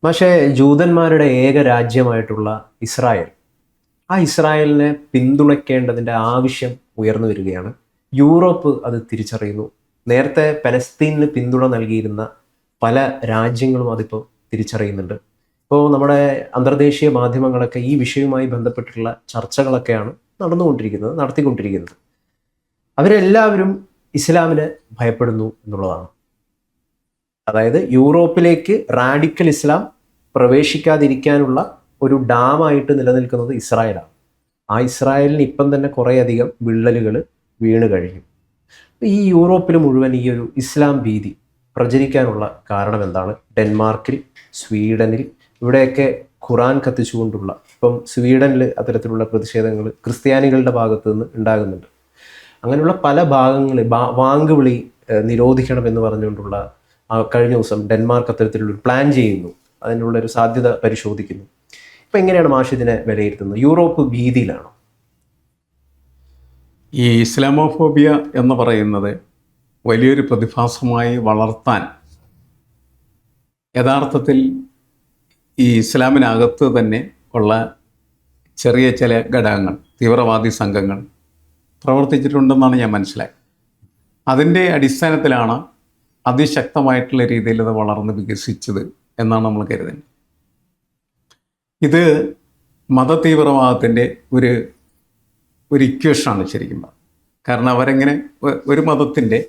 പക്ഷേ ജൂതന്മാരുടെ ഏക രാജ്യമായിട്ടുള്ള ഇസ്രായേൽ, ആ ഇസ്രായേലിനെ പിന്തുണയ്ക്കേണ്ടതിൻ്റെ ആവശ്യം ഉയർന്നു വരികയാണ്. യൂറോപ്പ് അത് തിരിച്ചറിയുന്നു. നേരത്തെ പലസ്തീനിന് പിന്തുണ നൽകിയിരുന്ന പല രാജ്യങ്ങളും അതിപ്പോൾ തിരിച്ചറിയുന്നുണ്ട്. ഇപ്പോൾ നമ്മുടെ അന്തർദേശീയ മാധ്യമങ്ങളൊക്കെ ഈ വിഷയവുമായി ബന്ധപ്പെട്ടിട്ടുള്ള ചർച്ചകളൊക്കെയാണ് നടത്തിക്കൊണ്ടിരിക്കുന്നത്. അവരെല്ലാവരും ഇസ്ലാമിനെ ഭയപ്പെടുന്നു എന്നുള്ളതാണ്. അതായത് യൂറോപ്പിലേക്ക് റാഡിക്കൽ ഇസ്ലാം പ്രവേശിക്കാതിരിക്കാനുള്ള ഒരു ഡാമായിട്ട് നിലനിൽക്കുന്നത് ഇസ്രായേലാണ്. ആ ഇസ്രായേലിന് ഇപ്പം തന്നെ കുറേയധികം വിള്ളലുകൾ വീണ് കഴിഞ്ഞു. ഈ യൂറോപ്പിൽ മുഴുവൻ ഈ ഒരു ഇസ്ലാം ഭീതി പ്രചരിക്കാനുള്ള കാരണം എന്താണ്? ഡെൻമാർക്കിൽ, സ്വീഡനിൽ ഇവിടെയൊക്കെ ഖുറാൻ കത്തിച്ചുകൊണ്ടുള്ള, ഇപ്പം സ്വീഡനിൽ അത്തരത്തിലുള്ള പ്രതിഷേധങ്ങൾ ക്രിസ്ത്യാനികളുടെ ഭാഗത്തു നിന്ന് ഉണ്ടാകുന്നുണ്ട്. അങ്ങനെയുള്ള പല ഭാഗങ്ങളിൽ വാങ്കുവിളി നിരോധിക്കണമെന്ന് പറഞ്ഞുകൊണ്ടുള്ള കഴിഞ്ഞ ദിവസം ഡെൻമാർക്ക് അത്തരത്തിലുള്ളൊരു പ്ലാൻ ചെയ്യുന്നു, അതിനുള്ളൊരു സാധ്യത പരിശോധിക്കുന്നു. ഇപ്പം എങ്ങനെയാണ് മാഷ് ഇതിനെ വിലയിരുത്തുന്നത്? യൂറോപ്പ് ഭീതിയിലാണോ? ഈ ഇസ്ലാമോഫോബിയ എന്ന് പറയുന്നത് വലിയൊരു പ്രതിഭാസമായി വളർത്താൻ യഥാർത്ഥത്തിൽ ഈ ഇസ്ലാമിനകത്ത് തന്നെ ഉള്ള ചെറിയ ചില ഘടകങ്ങൾ, തീവ്രവാദി സംഘങ്ങൾ പ്രവർത്തിച്ചിട്ടുണ്ടെന്നാണ് ഞാൻ മനസ്സിലായത്. അതിൻ്റെ അടിസ്ഥാനത്തിലാണ് അതിശക്തമായിട്ടുള്ള രീതിയിൽ അത് വളർന്ന് വികസിച്ചത് എന്നാണ് നമ്മൾ കരുതുന്നത്. ഇത് മതതീവ്രവാദത്തിൻ്റെ ഒരു ഇക്വേഷനാണ് ശരിക്കും. കാരണം അവരെങ്ങനെ ഒരു മതത്തിൻ്റെ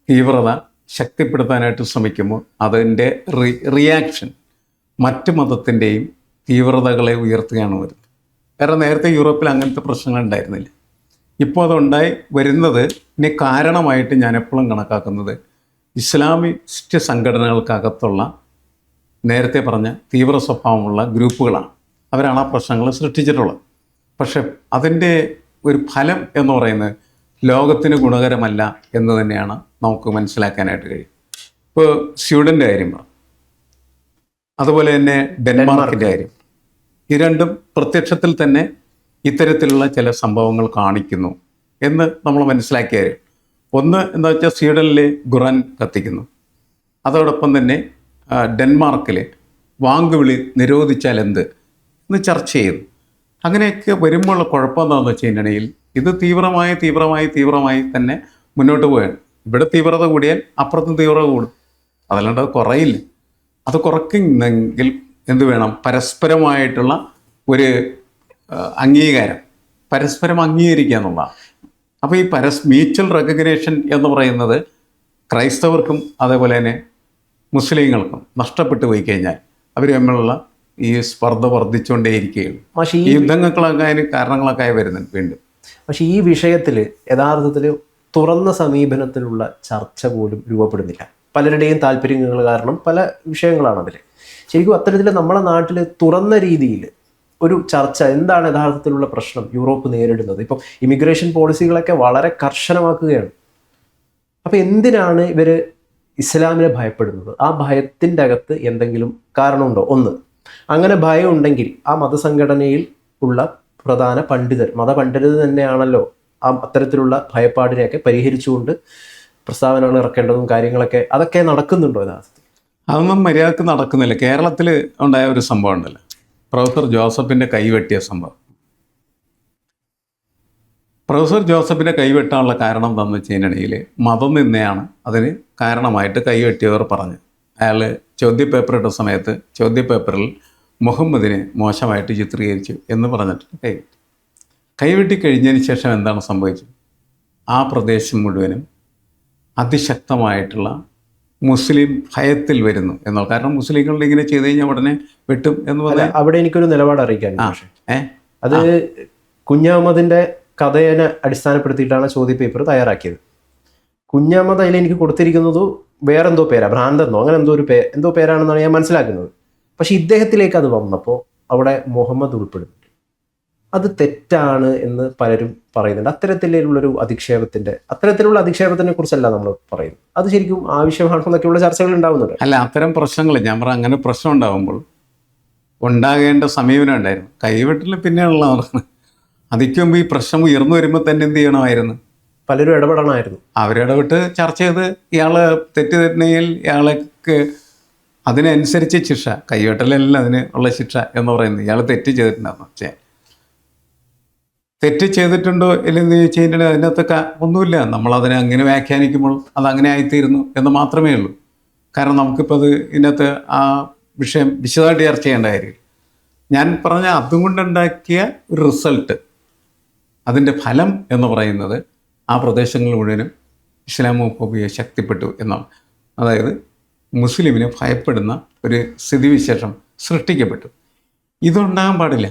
തീവ്രത ശക്തിപ്പെടുത്താനായിട്ട് ശ്രമിക്കുമ്പോൾ അതിൻ്റെ റിയാക്ഷൻ മറ്റ് മതത്തിൻ്റെയും തീവ്രതകളെ ഉയർത്തുകയാണ് വരുന്നത്. കാരണം നേരത്തെ യൂറോപ്പിൽ അങ്ങനത്തെ പ്രശ്നങ്ങൾ ഉണ്ടായിരുന്നില്ല. ഇപ്പോൾ അതുണ്ടായി വരുന്നതിന് കാരണമായിട്ട് ഞാൻ എപ്പോഴും കണക്കാക്കുന്നത് ഇസ്ലാമിസ്റ്റ് സംഘടനകൾക്കകത്തുള്ള നേരത്തെ പറഞ്ഞ തീവ്ര സ്വഭാവമുള്ള ഗ്രൂപ്പുകളാണ്. അവരാണ് ആ പ്രശ്നങ്ങൾ സൃഷ്ടിച്ചിട്ടുള്ളത്. പക്ഷെ അതിൻ്റെ ഒരു ഫലം എന്ന് പറയുന്നത് ലോകത്തിന് ഗുണകരമല്ല എന്ന് തന്നെയാണ് നമുക്ക് മനസ്സിലാക്കാനായിട്ട് കഴിയും. ഇപ്പോൾ സ്വീഡൻ്റെ കാര്യം പറഞ്ഞു, അതുപോലെ തന്നെ ഡെൻമാർക്കിൻ്റെ കാര്യം, ഈ രണ്ടും പ്രത്യക്ഷത്തിൽ തന്നെ ഇത്തരത്തിലുള്ള ചില സംഭവങ്ങൾ കാണിക്കുന്നു എന്ന് നമ്മൾ മനസ്സിലാക്കിയ ഒന്ന് എന്താ വെച്ചാൽ സ്വീഡനിൽ ഖുറാൻ കത്തിക്കുന്നു, അതോടൊപ്പം തന്നെ ഡെൻമാർക്കിൽ വാങ്കുവിളി നിരോധിച്ചാൽ എന്ത് എന്ന് ചർച്ച ചെയ്തു. അങ്ങനെയൊക്കെ വരുമ്പോൾ കുഴപ്പം എന്താണെന്ന് വെച്ച് കഴിഞ്ഞിട്ടുണ്ടെങ്കിൽ ഇത് തീവ്രമായി തന്നെ മുന്നോട്ട് പോവുകയാണ്. ഇവിടെ തീവ്രത കൂടിയാൽ അപ്പുറത്തും തീവ്രത കൂടും, അതല്ലാണ്ട് അത് കുറയില്ല. അത് കുറയ്ക്കുന്നെങ്കിൽ എന്ത് വേണം? പരസ്പരമായിട്ടുള്ള ഒരു അംഗീകാരം, പരസ്പരം അംഗീകരിക്കുക എന്നുള്ളതാണ്. അപ്പോൾ ഈ മ്യൂച്വൽ റെക്കഗ്നേഷൻ എന്ന് പറയുന്നത് ക്രൈസ്തവർക്കും അതേപോലെ തന്നെ മുസ്ലിങ്ങൾക്കും നഷ്ടപ്പെട്ടു പോയി കഴിഞ്ഞാൽ അവർ തമ്മിലുള്ള ഈ സ്പർദ്ധ വർദ്ധിച്ചുകൊണ്ടേയിരിക്കുകയുള്ളൂ. പക്ഷേ ഈ യുദ്ധങ്ങളൊക്കെ അതിന് കാരണങ്ങളൊക്കെ വരുന്നുണ്ട് വീണ്ടും. പക്ഷേ ഈ വിഷയത്തിൽ യഥാർത്ഥത്തിൽ തുറന്ന സമീപനത്തിലുള്ള ചർച്ച പോലും രൂപപ്പെടുന്നില്ല. പലരുടെയും താല്പര്യങ്ങൾ കാരണം പല വിഷയങ്ങളാണ് അതിൽ. ശരിക്കും അത്തരത്തിൽ നമ്മുടെ നാട്ടിൽ തുറന്ന രീതിയിൽ ഒരു ചർച്ച, എന്താണ് യഥാർത്ഥത്തിലുള്ള പ്രശ്നം യൂറോപ്പ് നേരിടുന്നത്? ഇപ്പം ഇമിഗ്രേഷൻ പോളിസികളൊക്കെ വളരെ കർശനമാക്കുകയാണ്. അപ്പം എന്തിനാണ് ഇവർ ഇസ്ലാമിനെ ഭയപ്പെടുന്നത്? ആ ഭയത്തിൻ്റെ അകത്ത് എന്തെങ്കിലും കാരണമുണ്ടോ? ഒന്ന്, അങ്ങനെ ഭയം ഉണ്ടെങ്കിൽ ആ മതസംഘടനയിൽ ഉള്ള പ്രധാന മതപണ്ഡിതർ തന്നെയാണല്ലോ ആ അത്തരത്തിലുള്ള ഭയപ്പാടിനെയൊക്കെ പരിഹരിച്ചുകൊണ്ട് പ്രസ്താവനകൾ ഇറക്കേണ്ടതും കാര്യങ്ങളൊക്കെ, അതൊക്കെ നടക്കുന്നുണ്ടോ യഥാർത്ഥത്തിൽ? അതൊന്നും മര്യാദക്ക് നടക്കുന്നില്ല. കേരളത്തിൽ ഉണ്ടായ ഒരു സംഭവം ഉണ്ടല്ലോ, പ്രൊഫസർ ജോസഫിൻ്റെ കൈവെട്ടിയ സംഭവം. പ്രൊഫസർ ജോസഫിൻ്റെ കൈവെട്ടാനുള്ള കാരണം എന്താണെന്ന് വെച്ച് കഴിഞ്ഞിട്ടുണ്ടെങ്കിൽ മതം നിന്നെയാണ് അതിന് കാരണമായിട്ട് കൈവെട്ടിയവർ പറഞ്ഞു. അയാൾ ചോദ്യപേപ്പർ ഇട്ട സമയത്ത് ചോദ്യപേപ്പറിൽ മുഹമ്മദിനെ മോശമായിട്ട് ചിത്രീകരിച്ചു എന്ന് പറഞ്ഞിട്ട് കൈവെട്ടി കഴിഞ്ഞതിന് ശേഷം എന്താണ് സംഭവിച്ചത്? ആ പ്രദേശം മുഴുവനും അതിശക്തമായിട്ടുള്ള മുസ്ലിം ഭയത്തിൽ വരുന്നു എന്നുള്ള. കാരണം മുസ്ലിങ്ങളുടെ ഇങ്ങനെ ചെയ്ത് കഴിഞ്ഞാൽ ഉടനെ വെട്ടും എന്ന് പറഞ്ഞാൽ അവിടെ എനിക്കൊരു നിലപാട് അറിയിക്കാൻ. അത് കുഞ്ഞഹമ്മദിന്റെ കഥയെ അടിസ്ഥാനപ്പെടുത്തിയിട്ടാണ് ചോദ്യപേപ്പർ തയ്യാറാക്കിയത്. കുഞ്ഞഹമ്മദ് അതിൽ എനിക്ക് കൊടുത്തിരിക്കുന്നത് വേറെന്തോ പേരാ, ഭ്രാന്തെന്നോ അങ്ങനെ എന്തോ പേരാണെന്നാണ് ഞാൻ മനസ്സിലാക്കുന്നത്. പക്ഷെ ഇദ്ദേഹത്തിലേക്ക് അത് വന്നപ്പോൾ അവിടെ മുഹമ്മദ് ഉൾപ്പെടുന്നുണ്ട്. അത് തെറ്റാണ് എന്ന് പലരും പറയുന്നുണ്ട്. അത്തരത്തിലുള്ളൊരു അത്തരത്തിലുള്ള അധിക്ഷേപത്തിനെ കുറിച്ചല്ല നമ്മൾ പറയുന്നത്. അത് ശരിക്കും ആവശ്യമാണോ എന്നൊക്കെയുള്ള ചർച്ചകൾ ഉണ്ടാവുന്നുണ്ട്. അല്ല, അത്തരം പ്രശ്നങ്ങൾ ഞാൻ പറയാം, അങ്ങനെ പ്രശ്നം ഉണ്ടാകുമ്പോൾ ഉണ്ടാകേണ്ട സമീപനം ഉണ്ടായിരുന്നു. കൈവെട്ടിൽ പിന്നെയുള്ളതാണ്. അതിക്ക് മുമ്പ് ഈ പ്രശ്നം ഉയർന്നു വരുമ്പോൾ തന്നെ എന്ത് ചെയ്യണമായിരുന്നു? പലരും ഇടപെടണമായിരുന്നു. അവരിടപെട്ട് ചർച്ച ചെയ്ത് ഇയാൾ തെറ്റുതെറ്റണമെങ്കിൽ ഇയാൾക്ക് അതിനനുസരിച്ച് ശിക്ഷ, കൈവെട്ടലല്ല അതിന് ഉള്ള ശിക്ഷ എന്ന് പറയുന്നത്. ഇയാൾ തെറ്റ് ചെയ്തിട്ടുണ്ടായിരുന്നു. പക്ഷേ തെറ്റ് ചെയ്തിട്ടുണ്ടോ ഇല്ലെന്ന് ചോദിച്ചു കഴിഞ്ഞാൽ അതിനകത്തൊക്കെ ഒന്നുമില്ല. നമ്മളതിനെ അങ്ങനെ വ്യാഖ്യാനിക്കുമ്പോൾ അതങ്ങനെ ആയിത്തീരുന്നു എന്ന് മാത്രമേ ഉള്ളൂ. കാരണം നമുക്കിപ്പോൾ അത് ഇതിനകത്ത് ആ വിഷയം വിശദമായിട്ട് ചർച്ച ചെയ്യേണ്ട കാര്യമില്ല. ഞാൻ പറഞ്ഞ അതും കൊണ്ടുണ്ടാക്കിയ ഒരു റിസൾട്ട്, അതിൻ്റെ ഫലം എന്ന് പറയുന്നത് ആ പ്രദേശങ്ങൾ മുഴുവനും ഇസ്ലാമോഫോബിയ ശക്തിപ്പെട്ടു എന്നാണ്. അതായത് മുസ്ലിമിനെ ഭയപ്പെടുന്ന ഒരു സ്ഥിതിവിശേഷം സൃഷ്ടിക്കപ്പെട്ടു. ഇതുണ്ടാകാൻ പാടില്ല.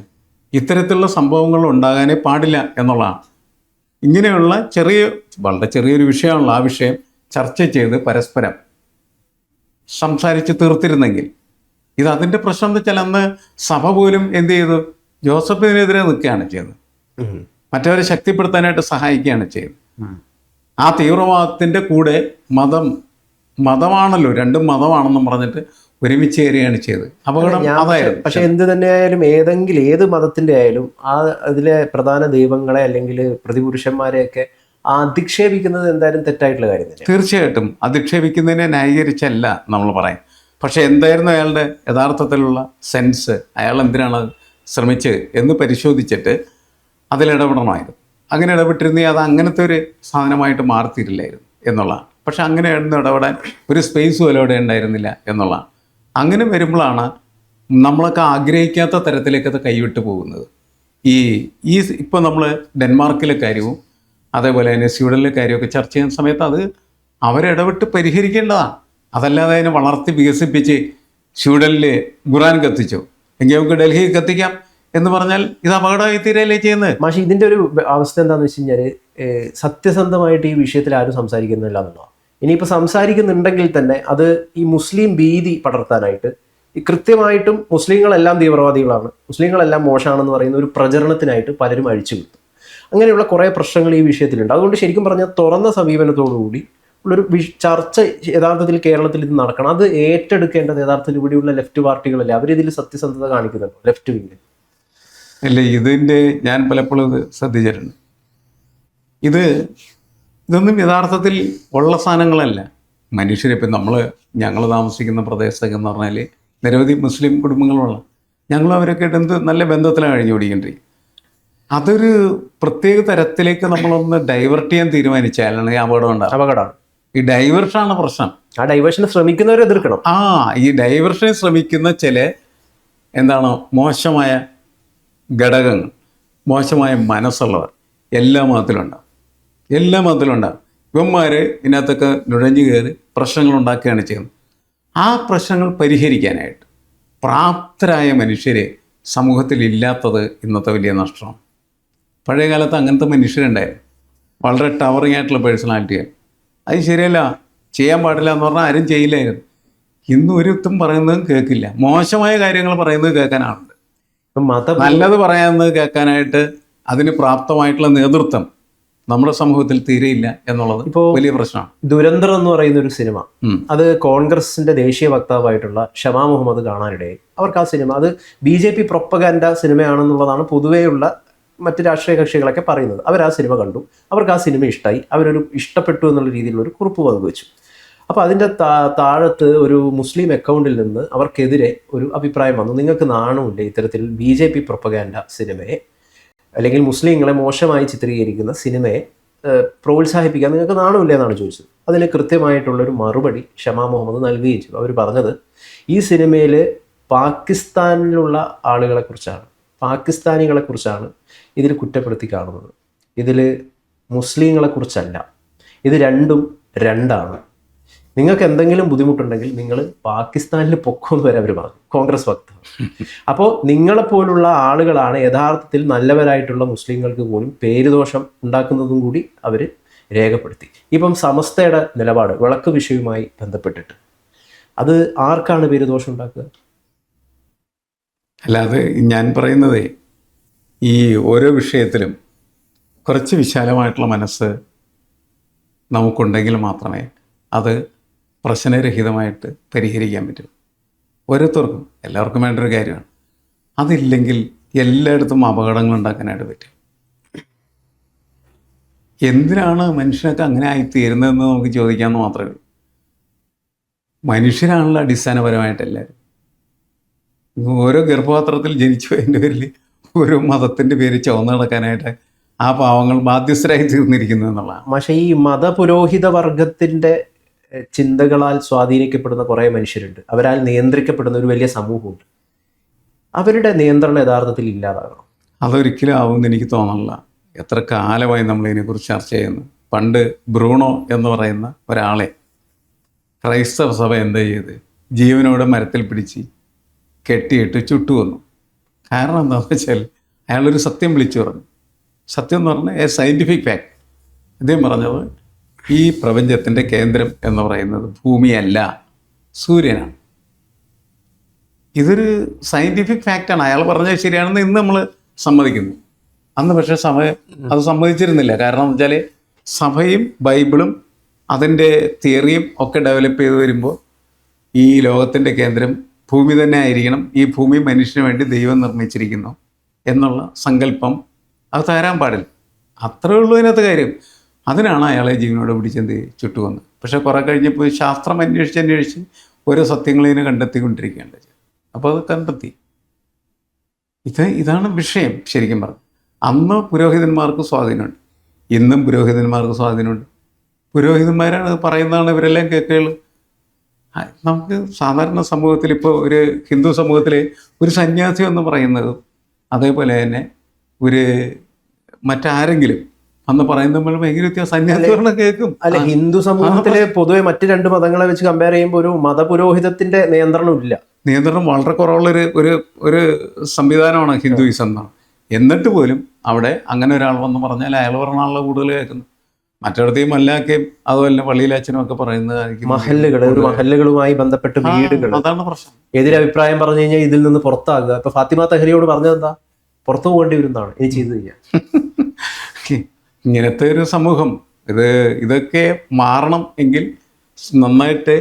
ഇത്തരത്തിലുള്ള സംഭവങ്ങൾ ഉണ്ടാകാനേ പാടില്ല എന്നുള്ളതാണ്. ഇങ്ങനെയുള്ള വളരെ ചെറിയൊരു വിഷയമാണല്ലോ. ആ വിഷയം ചർച്ച ചെയ്ത് പരസ്പരം സംസാരിച്ച് തീർത്തിരുന്നെങ്കിൽ ഇത് അതിൻ്റെ പ്രശ്നം എന്ന് വെച്ചാൽ അന്ന് സഭ പോലും എന്ത് ചെയ്തു? ജോസഫിനെതിരെ നിൽക്കുകയാണ് ചെയ്തത്. മറ്റവരെ ശക്തിപ്പെടുത്താനായിട്ട് സഹായിക്കുകയാണ് ചെയ്തത്. ആ തീവ്രവാദത്തിൻ്റെ കൂടെ മതമാണല്ലോ, രണ്ടും മതമാണെന്നും പറഞ്ഞിട്ട് ഒരുമിച്ച് ചേരുകയാണ് ചെയ്തത്. അപകടം അതായിരുന്നു. പക്ഷെ എന്ത് തന്നെയായാലും ഏത് മതത്തിന്റെ ആയാലും അതിലെ പ്രധാന ദൈവങ്ങളെ അല്ലെങ്കിൽ പ്രതിപുരുഷന്മാരെയൊക്കെ അധിക്ഷേപിക്കുന്നത് എന്തായാലും തെറ്റായിട്ടുള്ള കാര്യം തന്നെ. തീർച്ചയായിട്ടും അധിക്ഷേപിക്കുന്നതിനെ ന്യായീകരിച്ചല്ല നമ്മൾ പറയും. പക്ഷെ എന്തായിരുന്നു അയാളുടെ യഥാർത്ഥത്തിലുള്ള സെൻസ്, അയാൾ എന്തിനാണ് ശ്രമിച്ച് എന്ന് പരിശോധിച്ചിട്ട് അതിലിടപെടണമായിരുന്നു. അങ്ങനെ ഇടപെട്ടിരുന്നെങ്കിൽ അത് അങ്ങനത്തെ ഒരു സാധനമായിട്ട് മാറിത്തീരില്ലായിരുന്നു എന്നുള്ളതാണ്. പക്ഷെ അങ്ങനെ ഇടപെടാൻ ഒരു സ്പേസ് പോലും അവിടെ ഉണ്ടായിരുന്നില്ല എന്നുള്ളതാണ്. അങ്ങനെ വരുമ്പോഴാണ് നമ്മളൊക്കെ ആഗ്രഹിക്കാത്ത തരത്തിലേക്ക് അത് കൈവിട്ട് പോകുന്നത്. ഈ ഇപ്പോൾ നമ്മൾ ഡെൻമാർക്കിലെ കാര്യവും അതേപോലെ തന്നെ സ്വീഡനിലെ കാര്യമൊക്കെ ചർച്ച ചെയ്യുന്ന സമയത്ത് അത് അവരിടപെട്ട് പരിഹരിക്കേണ്ടതാണ്. അതല്ലാതെ അതിനെ വളർത്തി വികസിപ്പിച്ച് സ്വീഡനിൽ ഖുറാൻ കത്തിച്ചോ എങ്കിൽ നമുക്ക് ഡൽഹി കത്തിക്കാം എന്ന് പറഞ്ഞാൽ ഇത് അപകടമായി തീരല്ലേ ചെയ്യുന്നത്. പക്ഷേ ഇതിൻ്റെ ഒരു അവസ്ഥ എന്താണെന്ന് വെച്ച് കഴിഞ്ഞാൽ സത്യസന്ധമായിട്ട് ഈ വിഷയത്തിൽ ആരും സംസാരിക്കുന്നില്ല എന്നുള്ളതാണ്. ഇനിയിപ്പോൾ സംസാരിക്കുന്നുണ്ടെങ്കിൽ തന്നെ അത് ഈ മുസ്ലിം ഭീതി പടർത്താനായിട്ട് കൃത്യമായിട്ടും മുസ്ലിങ്ങളെല്ലാം തീവ്രവാദികളാണ്, മുസ്ലിങ്ങളെല്ലാം മോശമാണെന്ന് പറയുന്ന ഒരു പ്രചരണത്തിനായിട്ട് പലരും അഴിച്ചു വിട്ടു. അങ്ങനെയുള്ള കുറേ പ്രശ്നങ്ങൾ ഈ വിഷയത്തിലുണ്ട്. അതുകൊണ്ട് ശരിക്കും പറഞ്ഞാൽ തുറന്ന സമീപനത്തോടുകൂടി ഉള്ളൊരു ചർച്ച യഥാർത്ഥത്തിൽ കേരളത്തിൽ ഇത് നടക്കണം. അത് ഏറ്റെടുക്കേണ്ടത് യഥാർത്ഥത്തിൽ ഇവിടെയുള്ള ലെഫ്റ്റ് പാർട്ടികളല്ലേ, അവരിതിൽ സത്യസന്ധത കാണിക്കുന്നുണ്ടോ? ലെഫ്റ്റ് വിങ് അല്ലേ ഇതിൻ്റെ ഞാൻ പലപ്പോഴും ഇത് ശ്രദ്ധിച്ചിട്ടുണ്ട്. ഇതൊന്നും യഥാർത്ഥത്തിൽ ഉള്ള സാധനങ്ങളല്ല. മനുഷ്യരിപ്പം ഞങ്ങൾ താമസിക്കുന്ന പ്രദേശത്തൊക്കെ എന്ന് പറഞ്ഞാൽ നിരവധി മുസ്ലിം കുടുംബങ്ങളുള്ള ഞങ്ങളും അവരൊക്കെ എന്ത് നല്ല ബന്ധത്തിലാണ് കഴിഞ്ഞു പിടിക്കേണ്ടിരിക്കും. അതൊരു പ്രത്യേക തരത്തിലേക്ക് നമ്മളൊന്ന് ഡൈവേർട്ട് ചെയ്യാൻ തീരുമാനിച്ചാലാണ് ഈ അപകടമാണ്. ഈ ഡൈവേർഷനാണ് പ്രശ്നം. ആ ഡൈവേർഷന് ശ്രമിക്കുന്നവരെ എതിർക്കണം. ഈ ഡൈവേർഷനെ ശ്രമിക്കുന്ന ചില മോശമായ ഘടകങ്ങൾ, മോശമായ മനസ്സുള്ളവർ എല്ലാ മതത്തിലുണ്ടാവും. ഇവന്മാർ ഇതിനകത്തൊക്കെ നുഴഞ്ഞു കയറി പ്രശ്നങ്ങൾ ഉണ്ടാക്കുകയാണ് ചെയ്യുന്നത്. ആ പ്രശ്നങ്ങൾ പരിഹരിക്കാനായിട്ട് പ്രാപ്തരായ മനുഷ്യരെ സമൂഹത്തിൽ ഇല്ലാത്തത് ഇന്നത്തെ വലിയ നഷ്ടമാണ്. പഴയ കാലത്ത് അങ്ങനത്തെ മനുഷ്യരുണ്ടായിരുന്നു, വളരെ ടവറിങ് ആയിട്ടുള്ള പേഴ്സണാലിറ്റിയാണ്. അത് ശരിയല്ല, ചെയ്യാൻ പാടില്ല എന്ന് പറഞ്ഞാൽ ആരും ചെയ്യില്ലായിരുന്നു. ഇന്ന് ഒരുത്തും പറയുന്നതും കേൾക്കില്ല, മോശമായ കാര്യങ്ങൾ പറയുന്നത് കേൾക്കാനാണുണ്ട്. നല്ലത് പറയാമെന്ന് കേൾക്കാനായിട്ട് അതിന് പ്രാപ്തമായിട്ടുള്ള നേതൃത്വം നമ്മുടെ സമൂഹത്തിൽ തീരെയില്ല എന്നുള്ളത് ഇപ്പോൾ വലിയ പ്രശ്നമാണ്. ദുരന്തർ എന്ന് പറയുന്ന ഒരു സിനിമ, അത് കോൺഗ്രസിന്റെ ദേശീയ വക്താവായിട്ടുള്ള ഷമാ മുഹമ്മദ് കാണാനിടയായി. അവർക്ക് ആ സിനിമ അത് BJP പ്രൊപ്പഗാൻഡ സിനിമയാണെന്നുള്ളതാണ് പൊതുവെയുള്ള മറ്റ് രാഷ്ട്രീയ കക്ഷികളൊക്കെ പറയുന്നത്. അവർ ആ സിനിമ കണ്ടു, അവർക്ക് ആ സിനിമ ഇഷ്ടമായി, ഇഷ്ടപ്പെട്ടു എന്നുള്ള രീതിയിലുള്ള ഒരു കുറിപ്പ് പങ്കുവച്ചു. അപ്പോൾ അതിൻ്റെ താഴത്ത് ഒരു മുസ്ലിം അക്കൗണ്ടിൽ നിന്ന് അവർക്കെതിരെ ഒരു അഭിപ്രായം വന്നു. നിങ്ങൾക്ക് നാണമില്ലേ ഇത്തരത്തിൽ BJP പ്രൊപ്പഗാൻഡ സിനിമയെ അല്ലെങ്കിൽ മുസ്ലിങ്ങളെ മോശമായി ചിത്രീകരിക്കുന്ന സിനിമയെ പ്രോത്സാഹിപ്പിക്കാൻ നിങ്ങൾക്ക് നാണമില്ല എന്നാണ് ചോദിച്ചത്. അതിന് കൃത്യമായിട്ടുള്ളൊരു മറുപടി ഷമാ മുഹമ്മദ് നൽകുകയും ചെയ്തു. അവർ പറഞ്ഞത് ഈ സിനിമയിൽ പാകിസ്ഥാനിലുള്ള ആളുകളെക്കുറിച്ചാണ്, പാകിസ്ഥാനികളെക്കുറിച്ചാണ് ഇതിൽ കുറ്റപ്പെടുത്തി കാണുന്നത്, ഇതിൽ മുസ്ലിങ്ങളെക്കുറിച്ചല്ല, ഇത് രണ്ടാണ്. നിങ്ങൾക്ക് എന്തെങ്കിലും ബുദ്ധിമുട്ടുണ്ടെങ്കിൽ നിങ്ങൾ പാകിസ്ഥാനിൽ പൊക്കോന്ന് വരെ അവർ പറഞ്ഞു, കോൺഗ്രസ് വക്താവ്. അപ്പോൾ നിങ്ങളെപ്പോലുള്ള ആളുകളാണ് യഥാർത്ഥത്തിൽ നല്ലവരായിട്ടുള്ള മുസ്ലിങ്ങൾക്ക് പോലും പേരുദോഷം ഉണ്ടാക്കുന്നതും കൂടി അവർ രേഖപ്പെടുത്തി. ഇപ്പം സമസ്തയുടെ നിലപാട് വിളക്ക് വിഷയവുമായി ബന്ധപ്പെട്ടിട്ട് അത് ആർക്കാണ് പേരുദോഷം ഉണ്ടാക്കുക? അല്ലാതെ ഞാൻ പറയുന്നത് ഈ ഓരോ വിഷയത്തിലും കുറച്ച് വിശാലമായിട്ടുള്ള മനസ്സ് നമുക്കുണ്ടെങ്കിൽ മാത്രമേ അത് പ്രശ്നരഹിതമായിട്ട് പരിഹരിക്കാൻ പറ്റും. ഓരോരുത്തർക്കും എല്ലാവർക്കും വേണ്ടൊരു കാര്യമാണ്. അതില്ലെങ്കിൽ എല്ലായിടത്തും അപകടങ്ങൾ ഉണ്ടാക്കാനായിട്ട് പറ്റും. എന്തിനാണ് മനുഷ്യനൊക്കെ അങ്ങനെ ആയിത്തീരുന്നതെന്ന് നമുക്ക് ചോദിക്കാമെന്ന് മാത്രമേ ഉള്ളൂ. മനുഷ്യരാണല്ലോ അടിസ്ഥാനപരമായിട്ട് എല്ലാവരും. ഓരോ ഗർഭപാത്രത്തിൽ ജനിച്ചു പോയതിൻ്റെ പേരിൽ ഓരോ മതത്തിൻ്റെ പേര് ചുവന്ന് നടക്കാനായിട്ട് ആ പാവങ്ങൾ ബാധ്യസ്ഥരായി തീർന്നിരിക്കുന്നു എന്നുള്ളതാണ്. പക്ഷേ ഈ മതപുരോഹിത വർഗത്തിന്റെ ചിന്തകളാൽ സ്വാധീനിക്കപ്പെടുന്ന കുറേ മനുഷ്യരുണ്ട്, അവരാൽ നിയന്ത്രിക്കപ്പെടുന്ന ഒരു വലിയ സമൂഹമുണ്ട്. അവരുടെ നിയന്ത്രണം യഥാർത്ഥത്തിൽ ഇല്ലാതാകണം. അതൊരിക്കലും ആവുമെന്ന് എനിക്ക് തോന്നണില്ല. എത്ര കാലമായി നമ്മളിതിനെക്കുറിച്ച് ചർച്ച ചെയ്യുന്നു. പണ്ട് ബ്രൂണോ എന്ന് പറയുന്ന ഒരാളെ ക്രൈസ്തവ സഭ എന്താ ചെയ്ത് ജീവനോടെ മരത്തിൽ പിടിച്ച് കെട്ടിയിട്ട് ചുട്ടുവന്നു. കാരണം എന്താണെന്ന് വെച്ചാൽ അയാളൊരു സത്യം വിളിച്ചു പറഞ്ഞു. സത്യം എന്ന് പറഞ്ഞാൽ എ സയൻറ്റിഫിക് ഫാക്ട്. അദ്ദേഹം പറഞ്ഞത് ഈ പ്രപഞ്ചത്തിൻ്റെ കേന്ദ്രം എന്ന് പറയുന്നത് ഭൂമിയല്ല, സൂര്യനാണ്. ഇതൊരു സയൻറ്റിഫിക് ഫാക്റ്റാണ്. അയാൾ പറഞ്ഞത് ശരിയാണെന്ന് ഇന്ന് നമ്മൾ സമ്മതിക്കുന്നു. അന്ന് പക്ഷേ സഭ അത് സമ്മതിച്ചിരുന്നില്ല. കാരണം എന്ന് വെച്ചാൽ സഭയും ബൈബിളും അതിൻ്റെ തിയറിയും ഒക്കെ ഡെവലപ്പ് ചെയ്ത് വരുമ്പോൾ ഈ ലോകത്തിൻ്റെ കേന്ദ്രം ഭൂമി തന്നെ ആയിരിക്കണം, ഈ ഭൂമി മനുഷ്യന് വേണ്ടി ദൈവം നിർമ്മിച്ചിരിക്കുന്നു എന്നുള്ള സങ്കല്പം അത് തരാൻ പാടില്ല. അത്രേ ഉള്ളൂ അതിനകത്ത് കാര്യം. അതിനാണ് അയാളെ ജീവനോടെ പിടിച്ചെന്ത് ചുട്ടുവന്നത്. പക്ഷേ കുറെ കഴിഞ്ഞപ്പോൾ ശാസ്ത്രം അന്വേഷിച്ച് ഓരോ സത്യങ്ങളിനെ കണ്ടെത്തിക്കൊണ്ടിരിക്കുകയാണ്. അപ്പോൾ അത് കണ്ടെത്തി. ഇതാണ് വിഷയം. ശരിക്കും പറഞ്ഞു അന്ന് പുരോഹിതന്മാർക്ക് സ്വാധീനമുണ്ട്, ഇന്നും പുരോഹിതന്മാർക്ക് സ്വാധീനമുണ്ട്. പുരോഹിതന്മാരാണ് പറയുന്നതാണ് ഇവരെല്ലാം കേൾക്കുകയുള്ളൂ. നമുക്ക് സാധാരണ സമൂഹത്തിൽ ഇപ്പോൾ ഒരു ഹിന്ദു സമൂഹത്തിലെ ഒരു സന്യാസി എന്ന് പറയുന്നത് അതേപോലെ തന്നെ ഒരു മറ്റാരെങ്കിലും അന്ന് പറയുന്ന നമ്മൾ ഭയങ്കര വ്യത്യാസം. സന്യാസി പറഞ്ഞാൽ കേൾക്കും. അല്ല, ഹിന്ദു സമൂഹത്തിലെ പൊതുവെ മറ്റ് രണ്ട് മതങ്ങളെ വെച്ച് കമ്പയർ ചെയ്യുമ്പോൾ ഒരു മതപുരോഹിതത്തിന്റെ നിയന്ത്രണം ഇല്ല. നിയന്ത്രണം വളരെ കുറവുള്ളൊരു ഒരു സംവിധാനമാണ് ഹിന്ദുയിസം എന്നാണ്. എന്നിട്ട് പോലും അവിടെ അങ്ങനെ ഒരാൾ വന്ന് പറഞ്ഞാൽ അയാൾ പറഞ്ഞാണല്ലോ കൂടുതൽ കേൾക്കുന്നത്. മറ്റിടത്തെയും മല്ലാക്കയും അതുപോലെ പള്ളിയിലച്ഛനും ഒക്കെ പറയുന്നത് മഹല്ലുകളുമായി ബന്ധപ്പെട്ട് വീടുകൾ, അതാണ് പ്രശ്നം. എതിരഭിപ്രായം പറഞ്ഞു കഴിഞ്ഞാൽ ഇതിൽ നിന്ന് പുറത്താകുക. ഇപ്പൊ ഫാത്തിമ തഹരിയോട് പറഞ്ഞതെന്താ, പുറത്തു പോകേണ്ടി വരുന്നതാണ് ഇനി ചെയ്തു കഴിഞ്ഞാൽ. ഇങ്ങനത്തെ ഒരു സമൂഹം ഇതൊക്കെ മാറണം എങ്കിൽ നന്നായിട്ട്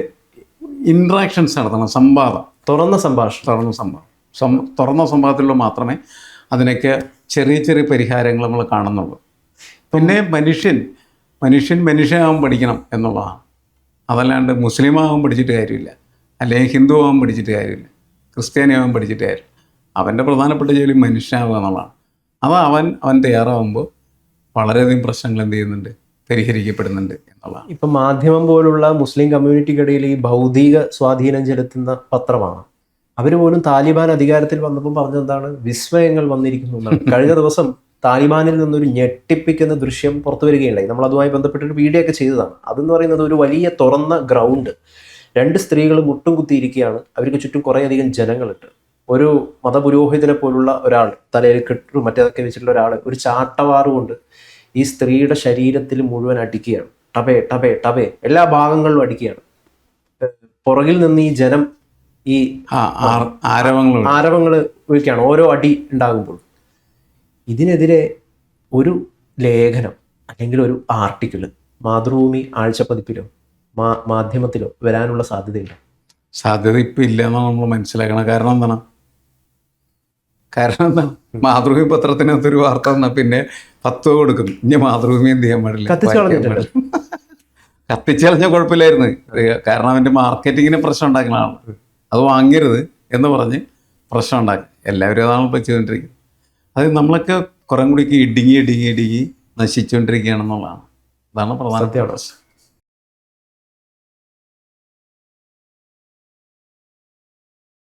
ഇൻട്രാക്ഷൻസ് നടത്തണം, സംവാദം, തുറന്ന സംവാദത്തിലൂടെ മാത്രമേ അതിനൊക്കെ ചെറിയ ചെറിയ പരിഹാരങ്ങൾ നമ്മൾ കാണുന്നുള്ളൂ. പിന്നെ മനുഷ്യനാവാൻ പഠിക്കണം എന്നുള്ളതാണ്. അതല്ലാണ്ട് മുസ്ലിം ആവാൻ പഠിച്ചിട്ട് കാര്യമില്ല, അല്ലെങ്കിൽ ഹിന്ദു ആവാൻ പഠിച്ചിട്ട് കാര്യമില്ല, ക്രിസ്ത്യാനി ആവാൻ പഠിച്ചിട്ട് കാര്യമില്ല. അവൻ്റെ പ്രധാനപ്പെട്ട ജോലി മനുഷ്യനാവുക എന്നുള്ളതാണ്. അത് അവൻ തയ്യാറാവുമ്പോൾ വളരെയധികം പ്രശ്നങ്ങൾ എന്ത് ചെയ്യുന്നുണ്ട്, പരിഹരിക്കപ്പെടുന്നുണ്ട് എന്നുള്ളതാണ്. ഇപ്പം മാധ്യമം പോലുള്ള മുസ്ലിം കമ്മ്യൂണിറ്റിക്കിടയിൽ ഈ ഭൗതിക സ്വാധീനം ചെലുത്തുന്ന പത്രമാണ്. അവർ പോലും താലിബാൻ അധികാരത്തിൽ വന്നപ്പോൾ പറഞ്ഞെന്താണ്, വിസ്മയങ്ങൾ വന്നിരിക്കുന്നു എന്നാണ്. കഴിഞ്ഞ ദിവസം താലിബാനിൽ നിന്നൊരു ഞെട്ടിപ്പിക്കുന്ന ദൃശ്യം പുറത്തു വരികയുണ്ടായി. നമ്മൾ അതുമായി ബന്ധപ്പെട്ടൊരു വീഡിയോ ഒക്കെ ചെയ്തതാണ്. അതെന്ന് പറയുന്നത് ഒരു വലിയ തുറന്ന ഗ്രൗണ്ട്, 2 സ്ത്രീകൾ മുട്ടും കുത്തിയിരിക്കുകയാണ്. അവർക്ക് ചുറ്റും കുറേയധികം ജനങ്ങളുണ്ട്. ഒരു മതപുരോഹിതനെ പോലുള്ള ഒരാൾ, തലയിൽ കെട്ടും മറ്റേതൊക്കെ വെച്ചിട്ടുള്ള ഒരാൾ ഒരു ചാട്ടവാറ് കൊണ്ട് ഈ സ്ത്രീയുടെ ശരീരത്തിൽ മുഴുവൻ അടിക്കുകയാണ്. ടബേ ടബേ ടബേ എല്ലാ ഭാഗങ്ങളിലും അടിക്കുകയാണ്. പുറകിൽ നിന്ന് ഈ ജനം ഈ ആരവങ്ങൾ ഒഴിക്കുകയാണ് ഓരോ അടി ഉണ്ടാകുമ്പോൾ. ഇതിനെതിരെ ഒരു ലേഖനം അല്ലെങ്കിൽ ഒരു ആർട്ടിക്കിൾ മാതൃഭൂമി ആഴ്ചപ്പതിപ്പിലോ മാധ്യമത്തിലോ വരാനുള്ള സാധ്യതയില്ല. സാധ്യത ഇപ്പം ഇല്ല എന്നാണ് നമ്മൾ മനസ്സിലാക്കണം. കാരണം എന്താണ് മാതൃഭൂമി പത്രത്തിനകത്തൊരു വാർത്ത വന്നാൽ പിന്നെ 10 കൊടുക്കും. ഇനി മാതൃഭൂമി എന്ത് ചെയ്യാൻ പാടില്ല, കത്തിച്ചു കളഞ്ഞ കുഴപ്പമില്ലായിരുന്നു. കാരണം അവൻ്റെ മാർക്കറ്റിങ്ങിന് പ്രശ്നം ഉണ്ടാക്കുന്നതാണ്. അത് വാങ്ങരുത് എന്ന് പറഞ്ഞ് പ്രശ്നം ഉണ്ടാക്കി. എല്ലാവരും അതാണ് ഇപ്പോൾ ചെയ്തുകൊണ്ടിരിക്കുന്നത്. അത് നമ്മളൊക്കെ കുറേ കൂടി ഇടുങ്ങി നശിച്ചുകൊണ്ടിരിക്കുകയാണെന്നുള്ളതാണ്. അതാണ് പ്രധാനപ്പെട്ട പ്രശ്നം.